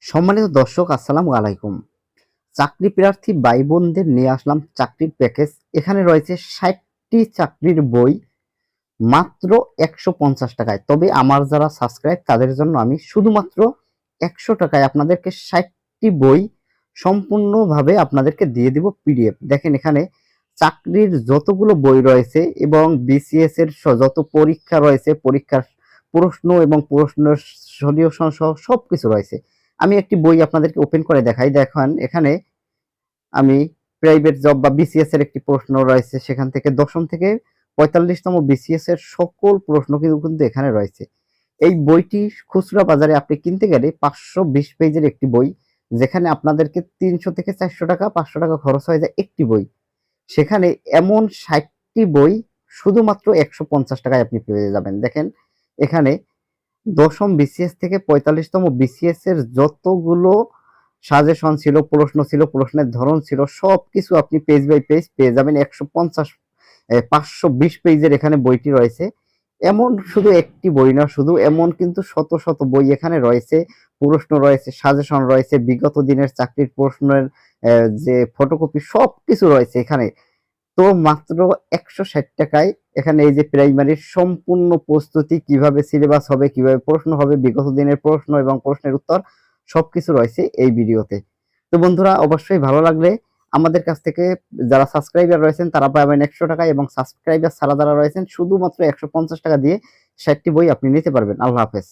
সম্মানিত দর্শক, আসসালামু আলাইকুম। চাকরি প্রার্থী ভাই বোনদের নিয়ে আসলাম চাকরির প্যাকেজ। এখানে রয়েছে ৬০টি চাকরির বই মাত্র ১৫০ টাকায়। তবে আমার যারা সাবস্ক্রাইব তাদের জন্য আমি শুধুমাত্র ১০০ টাকায় আপনাদেরকে ৬০টি বই সম্পূর্ণভাবে আপনাদেরকে দিয়ে দিব পিডিএফ। দেখেন এখানে চাকরির যতগুলো বই রয়েছে এবং বিসিএস এর যত পরীক্ষা রয়েছে, পরীক্ষার প্রশ্ন এবং প্রশ্নের সলিউশন সহ সবকিছু রয়েছে। আমি একটি বই আপনাদেরকে ওপেন করে দেখাই। দেখেন এখানে আমি প্রাইভেট জব বা বিসিএস এর একটি প্রশ্ন রয়েছে, সেখান থেকে দশম থেকে ৪৫তম বিসিএস এর সকল প্রশ্ন কিন্তু এখানে রয়েছে। এই বইটি খুচরা বাজারে আপনি কিনতে গেলে ৫২০ পেজের একটি বই, যেখানে আপনাদেরকে ৩০০ থেকে ৪০০ টাকা ৫০০ টাকা খরচ হয়ে যায় একটি বই। সেখানে এমন ৬০টি বই শুধুমাত্র ১৫০ টাকায় আপনি পেয়ে যাবেন। দেখেন এখানে দশম বিসিএস থেকে ৪৫তম বিসিএস এর যতগুলো সাজেশন ছিল, প্রশ্ন ছিল, প্রশ্নের ধরন ছিল, সবকিছু আপনি পেজ বাই পেজ পেয়ে যাবেন। ৫২০ পেজের এখানে বইটি রয়েছে। এমন শুধু একটি বই না, শুধু এমন কিন্তু শত শত বই এখানে রয়েছে। প্রশ্ন রয়েছে, সাজেশন রয়েছে, বিগত দিনের চাকরির প্রশ্নের যে ফটোকপি সবকিছু রয়েছে এখানে। তো মাত্র ১৬০ টাকায় এখানে এই যে প্রাইমারির সম্পূর্ণ প্রস্তুতি, কিভাবে সিলেবাস হবে, কিভাবে প্রশ্ন হবে, বিগত দিনের প্রশ্ন এবং প্রশ্নের উত্তর সবকিছু রয়েছে এই ভিডিওতে। তো বন্ধুরা, অবশ্যই ভালো লাগলে আমাদের কাছ থেকে যারা সাবস্ক্রাইবার রয়েছেন তারা পাবেন ১০০ টাকায়, এবং সাবস্ক্রাইবার ছাড়া যারা রয়েছেন শুধুমাত্র ১৫০ টাকা দিয়ে ৬০টি বই আপনি নিতে পারবেন। আল্লাহ হাফেজ।